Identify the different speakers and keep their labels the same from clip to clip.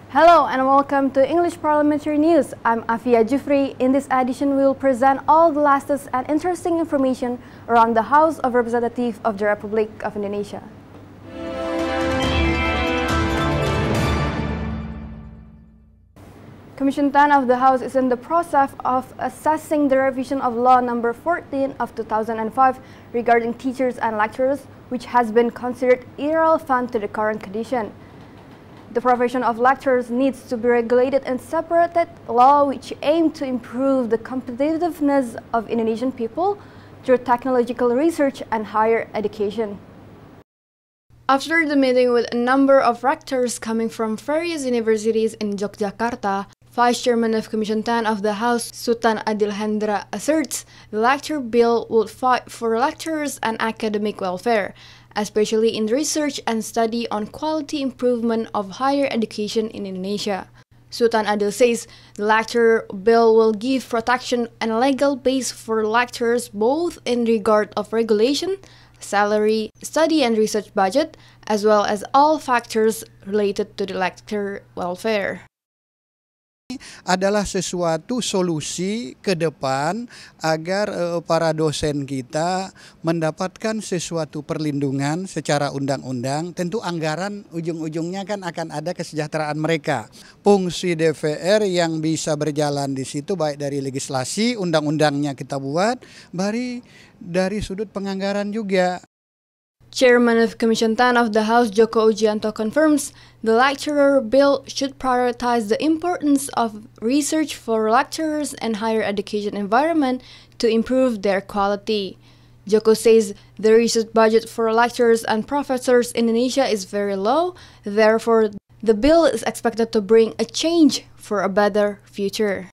Speaker 1: Hello and welcome to English Parliamentary News. I'm Afia Jufri. In this edition, we will present all the latest and interesting information around the House of Representatives of the Republic of Indonesia. Commission 10 of the House is in the process of assessing the revision of Law Number 14 of 2005 regarding teachers and lecturers, which has been considered irrelevant to the current condition. The profession of lecturers needs to be regulated in separated law which aim to improve the competitiveness of Indonesian people through technological research and higher education. After the meeting with a number of rectors coming from various universities in Yogyakarta, Vice Chairman of Commission 10 of the House, SUTAN ADIL HENDRA, asserts the lecture bill would fight for lecturers and academic welfare, especially in research and study on quality improvement of higher education in Indonesia. Sultan Adil says the lecture bill will give protection and legal base for lecturers both in regard of regulation, salary, study and research budget, as well as all factors related to the lecturer welfare.
Speaker 2: Adalah sesuatu solusi ke depan agar para dosen kita mendapatkan sesuatu perlindungan secara undang-undang. Tentu anggaran ujung-ujungnya kan akan ada kesejahteraan mereka. Fungsi DPR yang bisa berjalan di situ baik dari legislasi, undang-undangnya kita buat, dari sudut penganggaran juga.
Speaker 1: Chairman of Commission 10 of the House, JOKO confirms the lecturer bill should prioritize the importance of research for lecturers and higher education environment to improve their quality. JOKO says the research budget for lecturers and professors in Indonesia is very low, therefore the bill is expected to bring a change for a better future.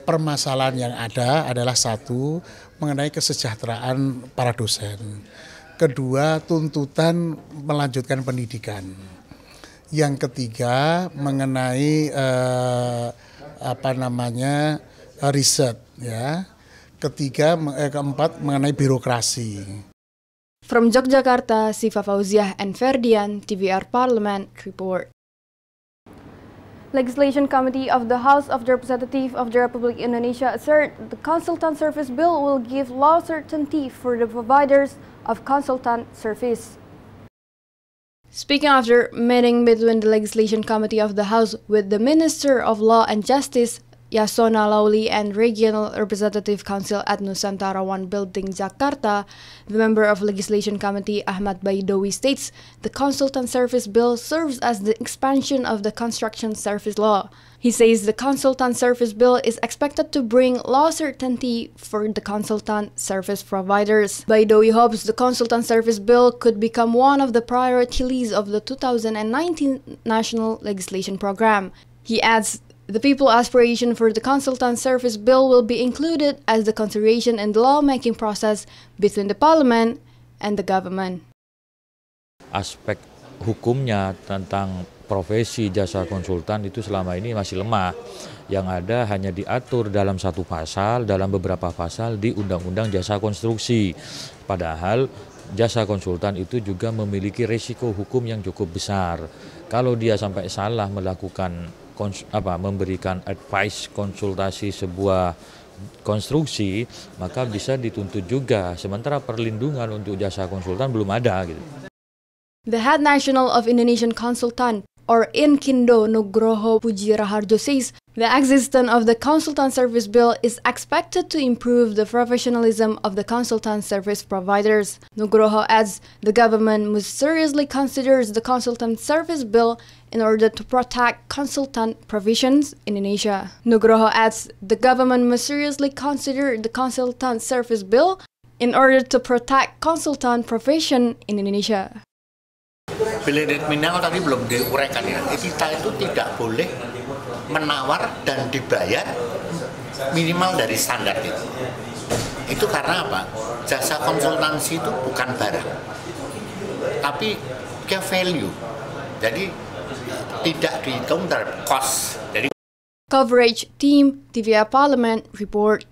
Speaker 3: Permasalahan yang ada adalah satu, mengenai kesejahteraan para dosen. Kedua, tuntutan melanjutkan pendidikan. Yang ketiga, mengenai riset, ya. Keempat, mengenai birokrasi.
Speaker 1: From Yogyakarta, Siva Fauziah and Ferdian, TVR Parliament Report. Legislation Committee of the House of the Representatives of the Republic of Indonesia assert the Consultant Service Bill will give law certainty for the providers of consultant service. Speaking after meeting between the Legislation Committee of the House with the Minister of Law and Justice, Yasona Lawli, and Regional Representative Council at Nusantara I Building, Jakarta, the member of Legislation Committee, Ahmad BAIDOWI, states the Consultant Service Bill serves as the expansion of the Construction Service Law. He says the Consultant Service Bill is expected to bring law certainty for the consultant service providers. BAIDOWI hopes the Consultant Service Bill could become one of the priorities of the 2019 National Legislation Program. He adds the people's aspiration for the Consultant Service Bill will be included as the consideration in the lawmaking process between the Parliament and the government.
Speaker 4: Aspek hukumnya tentang profesi jasa konsultan itu selama ini masih lemah. Yang ada hanya diatur dalam satu pasal, dalam beberapa pasal di Undang-Undang Jasa Konstruksi. Padahal jasa konsultan itu juga memiliki risiko hukum yang cukup besar. Kalau dia sampai salah melakukan memberikan advice konsultasi sebuah konstruksi, maka bisa dituntut juga. Sementara perlindungan untuk jasa konsultan belum ada gitu.
Speaker 1: The head national of Indonesian Consultant, or INKINDO, NUGROHO PUDJI RAHARDJO, says the existence of the Consultant Service Bill is expected to improve the professionalism of the consultant service providers. NUGROHO adds the government must seriously consider the Consultant Service Bill in order to protect consultant provisions in Indonesia. NUGROHO adds the government must seriously consider the Consultant Service Bill in order to protect consultant profession in Indonesia.
Speaker 5: Blended minimal tadi belum diuraikan ya. Kita itu tidak boleh menawar dan dibayar minimal dari standar itu. Itu karena apa? Jasa konsultansi itu bukan barang, tapi dia value. Jadi tidak dihitung terhadap cost. Jadi
Speaker 1: Coverage Team TVR Parliament Report.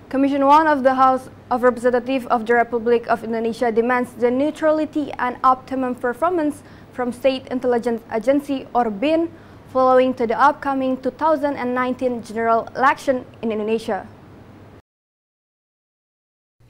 Speaker 1: Commission 1 of the House of Representatives of the Republic of Indonesia demands the neutrality and optimum performance from State Intelligence Agency or BIN following to the upcoming 2019 general election in Indonesia.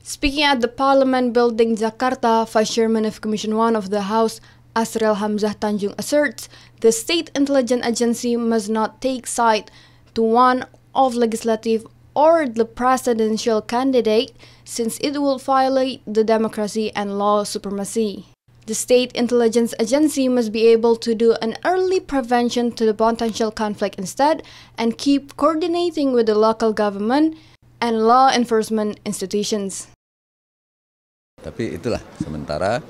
Speaker 1: Speaking at the Parliament building Jakarta, Vice Chairman of Commission 1 of the House, ASRIL HAMZAH TANJUNG asserts the State Intelligence Agency must not take side to one of legislative or the presidential candidate since it will violate the democracy and law supremacy. The State Intelligence Agency must be able to do an early prevention to the potential conflict instead and keep coordinating with the local government and law enforcement institutions.
Speaker 6: Tapi itulah sementara,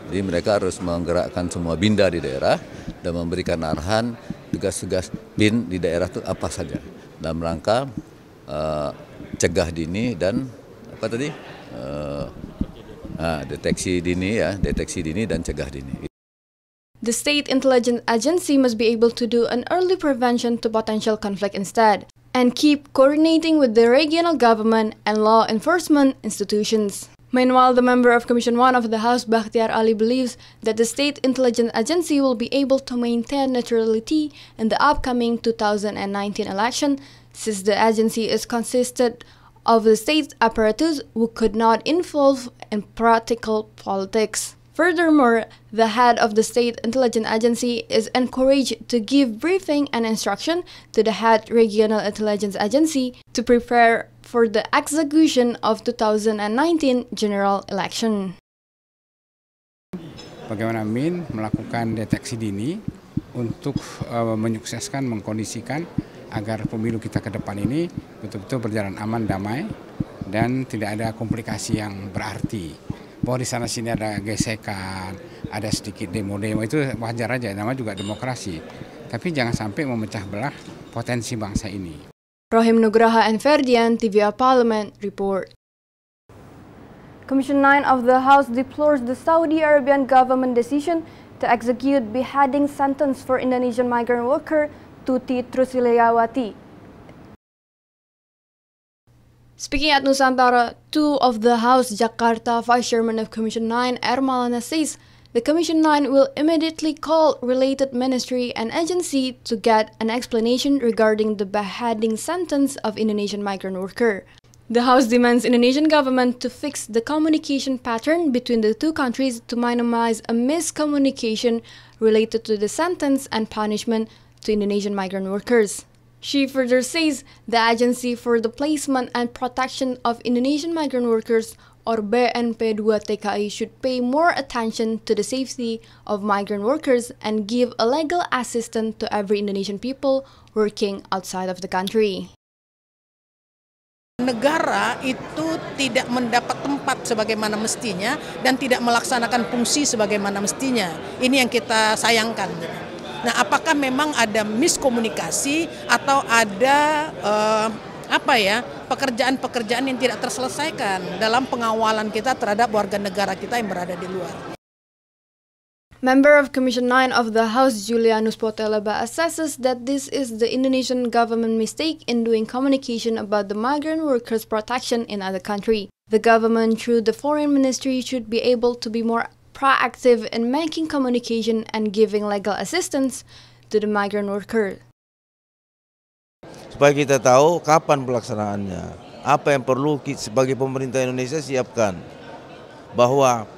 Speaker 6: jadi mereka harus menggerakkan semua binda di daerah dan memberikan arahan tugas-tugas bin di daerah itu apa saja dalam rangka cegah dini dan apa tadi deteksi dini dan cegah dini.
Speaker 1: The State Intelligence Agency must be able to do an early prevention to potential conflict instead and keep coordinating with the regional government and law enforcement institutions. Meanwhile, the member of Commission 1 of the House, BAHTIAR believes that the State Intelligence Agency will be able to maintain neutrality in the upcoming 2019 election, since the agency is consisted of the state apparatus who could not involve in practical politics. Furthermore, the head of the State Intelligence Agency is encouraged to give briefing and instruction to the head regional intelligence agency to prepare for the execution of 2019 general election.
Speaker 7: Bagaimana BIN melakukan deteksi dini untuk menyukseskan, mengkondisikan agar pemilu kita ke depan ini betul-betul berjalan aman, damai, dan tidak ada komplikasi yang berarti. Bahwa di sana sini ada gesekan, ada sedikit demo-demo, itu wajar aja, namanya juga demokrasi. Tapi jangan sampai memecah belah potensi bangsa ini.
Speaker 1: NUGROHO and Ferdian, TVA Parliament report. Commission 9 of the House deplores the Saudi Arabian government decision to execute beheading sentence for Indonesian migrant worker Tuti Trusilawati. Speaking at Nusantara 2 of the House, Jakarta, Vice Chairman of Commission 9, ERMALENA says the Commission 9 will immediately call related ministry and agency to get an explanation regarding the beheading sentence of Indonesian migrant worker. The House demands Indonesian government to fix the communication pattern between the two countries to minimize a miscommunication related to the sentence and punishment to Indonesian migrant workers. She further says the Agency for the Placement and Protection of Indonesian Migrant Workers or BNP2TKI should pay more attention to the safety of migrant workers and give a legal assistance to every Indonesian people working outside of the country.
Speaker 8: Negara itu tidak mendapat tempat sebagaimana mestinya dan tidak melaksanakan fungsi sebagaimana mestinya. Ini yang kita sayangkan. Nah, apakah memang ada miskomunikasi atau ada pekerjaan-pekerjaan yang tidak terselesaikan dalam pengawalan kita terhadap warga negara kita yang berada di luar?
Speaker 1: Member of Commission 9 of the House, JULIANUS LEBA assesses that this is the Indonesian government mistake in doing communication about the migrant workers' protection in other country. The government, through the Foreign Ministry, should be able to be more proactive in making communication and giving legal assistance to the migrant worker.
Speaker 9: Supaya kita tahu kapan pelaksanaannya, apa yang perlu sebagai pemerintah Indonesia siapkan. Bahwa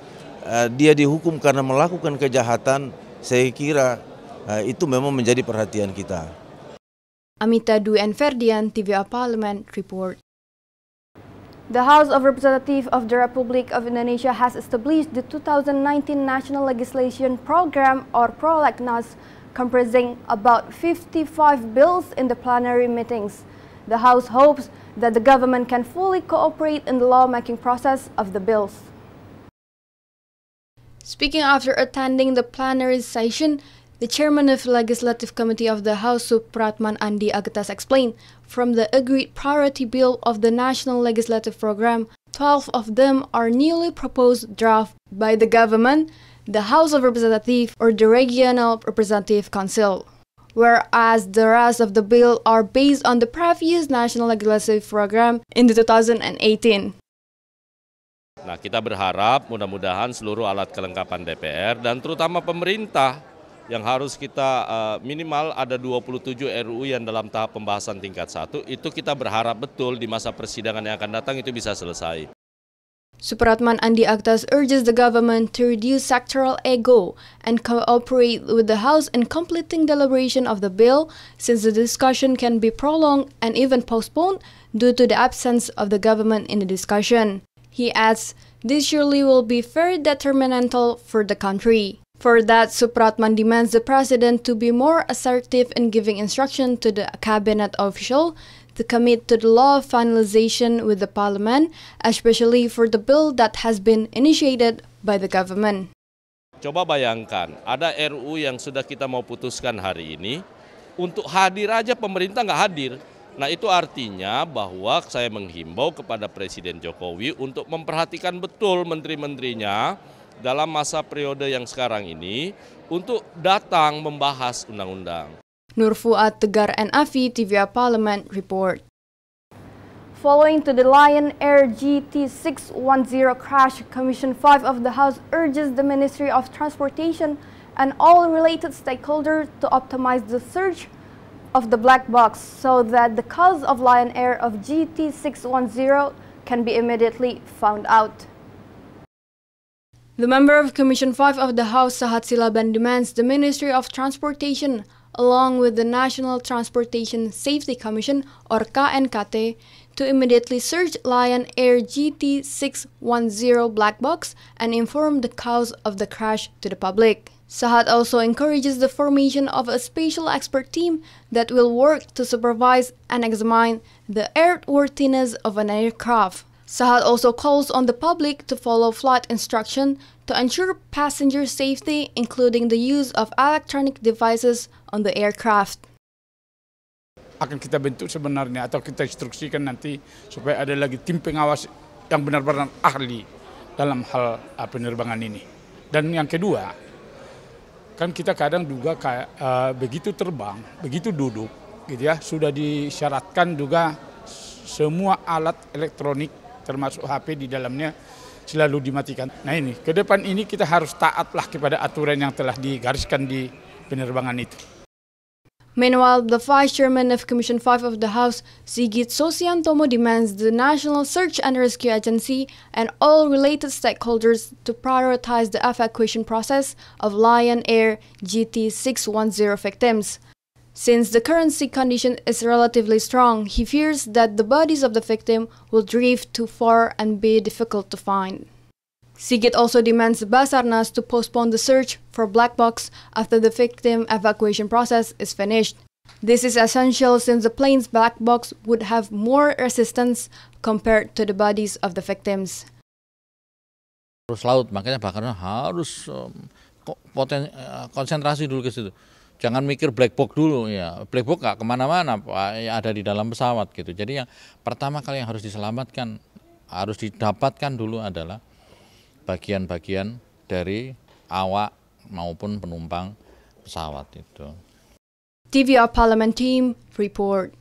Speaker 9: dia dihukum karena melakukan kejahatan, saya kira itu memang menjadi perhatian kita.
Speaker 1: Amita Dwi and Ferdian, TVA Parliament report. The House of Representatives of the Republic of Indonesia has established the 2019 National Legislation Program or Prolegnas, comprising about 55 bills in the plenary meetings. The House hopes that the government can fully cooperate in the lawmaking process of the bills. Speaking after attending the plenary session, the chairman of the Legislative Committee of the House, SUPRATMAN ANDI AGTAS, explained from the agreed priority bill of the National Legislative Program, 12 of them are newly proposed draft by the government, the House of Representatives, or the Regional Representative Council. whereas the rest of the bill are based on the previous National Legislative Program in the 2018.
Speaker 10: Nah, kita berharap mudah-mudahan seluruh alat kelengkapan DPR dan terutama pemerintah yang harus kita minimal ada 27 RUU yang dalam tahap pembahasan tingkat 1, itu kita berharap betul di masa persidangan yang akan datang itu bisa selesai.
Speaker 1: Supratman Andi AGTAS urges the government to reduce sectoral ego and cooperate with the House in completing deliberation of the bill, since the discussion can be prolonged and even postponed due to the absence of the government in the discussion. He adds, this surely will be very detrimental for the country. For that, Supratman demands the President to be more assertive in giving instruction to the cabinet official to commit to the law finalization with the Parliament, especially for the bill that has been initiated by the government.
Speaker 10: Coba bayangkan, ada RUU yang sudah kita mau putuskan hari ini, untuk hadir aja pemerintah nggak hadir. Nah, itu artinya bahwa saya menghimbau kepada Presiden Jokowi untuk memperhatikan betul menteri-menterinya dalam masa periode yang sekarang ini untuk datang membahas undang-undang.
Speaker 1: Nur Fuad Tegar NAV TVA Parliament report. Following to the Lion Air GT610 crash, Commission 5 of the House urges the Ministry of Transportation and all related stakeholders to optimize the search of the black box so that the cause of Lion Air of GT610 can be immediately found out. The member of Commission 5 of the House, Sahat Silaban, demands the Ministry of Transportation, along with the National Transportation Safety Commission or KNKT, to immediately search Lion Air GT610 black box and inform the cause of the crash to the public. Sahat also encourages the formation of a special expert team that will work to supervise and examine the airworthiness of an aircraft. Sahat also calls on the public to follow flight instruction to ensure passenger safety, including the use of electronic devices on the aircraft.
Speaker 11: Akan kita bentuk sebenarnya atau kita instruksikan nanti supaya ada lagi tim pengawas yang benar-benar ahli dalam hal penerbangan ini. Dan yang kedua, kan kita kadang juga begitu terbang, begitu duduk, gitu ya, sudah disyaratkan juga semua alat elektronik termasuk HP di dalamnya selalu dimatikan. Nah ini, ke depan ini kita harus taatlah kepada aturan yang telah digariskan di penerbangan itu.
Speaker 1: Meanwhile, the Vice Chairman of Commission 5 of the House, Sigit Sosiantomo, demands the National Search and Rescue Agency and all related stakeholders to prioritize the evacuation process of Lion Air GT610 victims. Since the current sea condition is relatively strong, he fears that the bodies of the victim will drift too far and be difficult to find. Sigit also demands Basarnas to postpone the search for black box after the victim evacuation process is finished. This is essential since the plane's black box would have more resistance compared to the bodies of the victims.
Speaker 4: Harus laut, makanya bakarnya harus konsentrasi dulu ke situ. Jangan mikir black box dulu ya. Black box nggak kemana-mana, ya ada di dalam pesawat gitu. Jadi yang pertama kali yang harus diselamatkan, harus didapatkan dulu adalah bagian-bagian dari awak maupun penumpang pesawat itu.
Speaker 1: TVA Parliament Team report.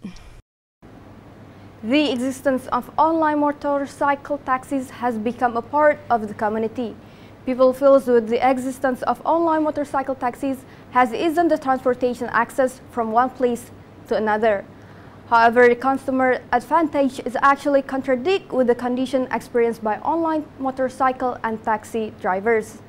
Speaker 1: The existence of online motorcycle taxis has become a part of the community. People feel with the existence of online motorcycle taxis has eased the transportation access from one place to another. However, the consumer advantage is actually contradict with the condition experienced by online motorcycle and taxi drivers.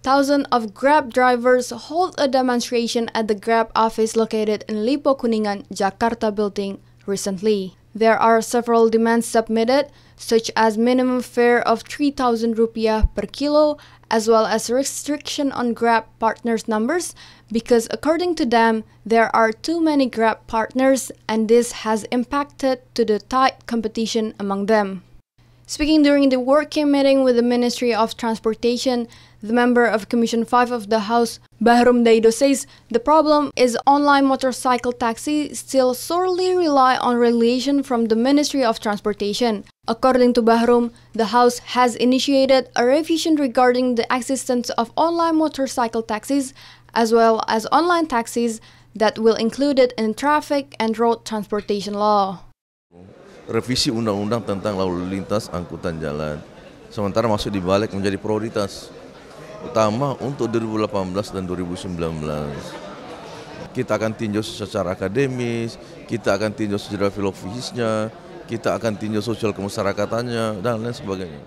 Speaker 1: Thousands of Grab drivers hold a demonstration at the Grab office located in Lipo Kuningan, Jakarta building recently. There are several demands submitted, such as minimum fare of 3,000 rupiah per kilo, as well as restriction on Grab partners' numbers, because according to them, there are too many Grab partners and this has impacted to the tight competition among them. Speaking during the working meeting with the Ministry of Transportation, the member of Commission 5 of the House, Bahrum Daido, says the problem is online motorcycle taxi still sorely rely on regulation from the Ministry of Transportation. According to Bahrum, the House has initiated a revision regarding the existence of online motorcycle taxis as well as online taxis that will include it in traffic and road transportation law.
Speaker 9: Revisi undang-undang tentang lalu lintas angkutan jalan, sementara masuk dibalik menjadi prioritas utama untuk 2018 dan 2019. Kita akan tinjau secara akademis, kita akan tinjau secara filosofisnya, kita akan tinjau sosial kemasyarakatan dan lain sebagainya.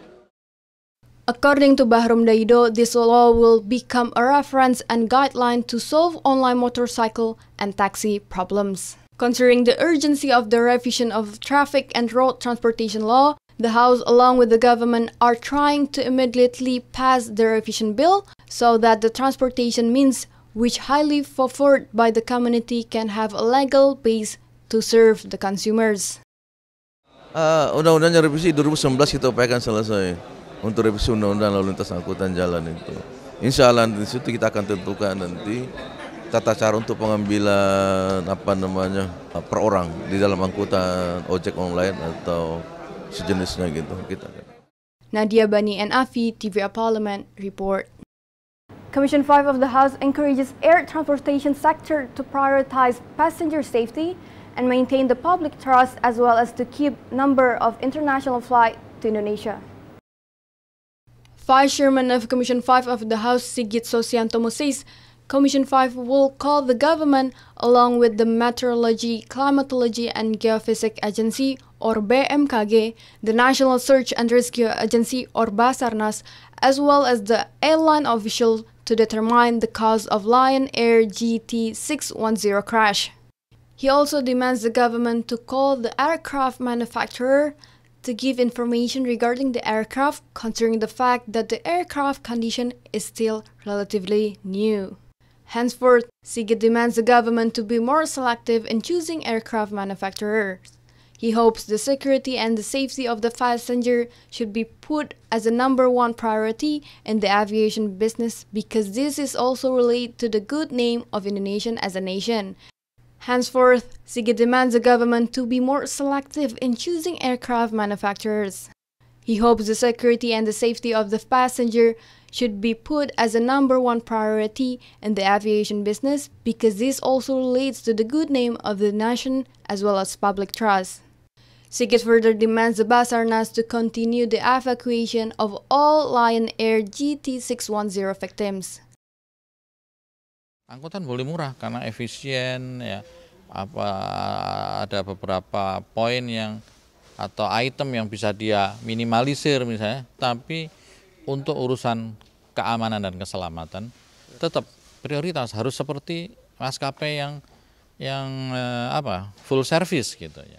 Speaker 1: According to Bahrum Daido, this law will become a reference and guideline to solve online motorcycle and taxi problems. Considering the urgency of the revision of traffic and road transportation law, the House along with the government are trying to immediately pass the revision bill so that the transportation means which highly favored by the community can have a legal base to serve the consumers.
Speaker 9: Undang-undangnya revisi 2019 kita upayakan selesai untuk revisi undang-undang lalu lintas angkutan jalan itu. Insya Allah di situ kita akan tentukan nanti tata cara untuk pengambilan per orang di dalam angkutan ojek online atau sejenisnya gitu.
Speaker 1: Nadia Bani and Afi, TVA Parliament, report. Commission 5 of the House encourages air transportation sector to prioritize passenger safety and maintain the public trust as well as to keep number of international flights to Indonesia. Vice Chairman of Commission 5 of the House, Sigit Sosiantomo, says Commission 5 will call the government along with the Meteorology, Climatology and Geophysics Agency or BMKG, the National Search and Rescue Agency or Basarnas, as well as the airline official to determine the cause of Lion Air GT610 crash. He also demands the government to call the aircraft manufacturer to give information regarding the aircraft, considering the fact that the aircraft condition is still relatively new. Henceforth, Sigit demands the government to be more selective in choosing aircraft manufacturers. He hopes the security and the safety of the passenger should be put as a #1 priority in the aviation business because this is also related to the good name of Indonesia as a nation. Henceforth, Sigit demands the government to be more selective in choosing aircraft manufacturers. He hopes the security and the safety of the passenger should be put as a #1 priority in the aviation business because this also relates to the good name of the nation as well as public trust. Sigit further demands the Basarnas to continue the evacuation of all Lion Air GT610 victims.
Speaker 4: Angkutan boleh murah karena efisien ya. Ada beberapa poin yang atau item yang bisa dia minimalisir misalnya, tapi untuk urusan keamanan dan keselamatan tetap prioritas harus seperti maskapai yang full service gitu ya.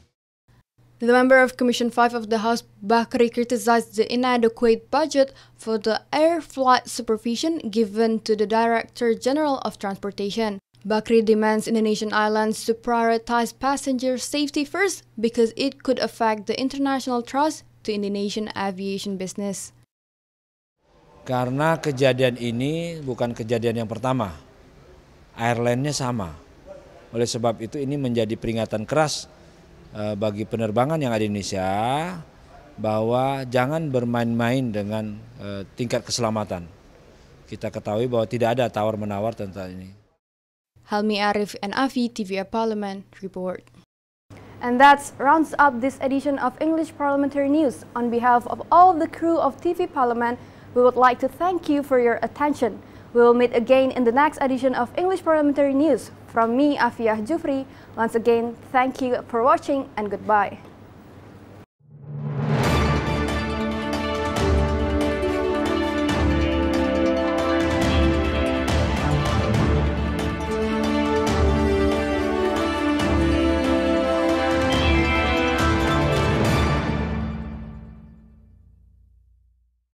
Speaker 1: The member of Commission 5 of the House, Bakri, criticized the inadequate budget for the air flight supervision given to the Director General of Transportation. Bakri demands Indonesian Airlines to prioritize passenger safety first because it could affect the international trust to Indonesian aviation business.
Speaker 12: Karena kejadian ini bukan kejadian yang pertama, airline-nya sama. Oleh sebab itu ini menjadi peringatan keras bagi penerbangan yang ada di Indonesia bahwa jangan bermain-main dengan tingkat keselamatan. Kita ketahui bahwa tidak ada tawar-menawar tentang ini.
Speaker 1: Helmi Arif and Afi, TVA Parliament, report. And that rounds up this edition of English Parliamentary News. On behalf of all the crew of TV Parliament, we would like to thank you for your attention. We will meet again in the next edition of English Parliamentary News. From me, Afiyah Jufri, once again, thank you for watching and goodbye.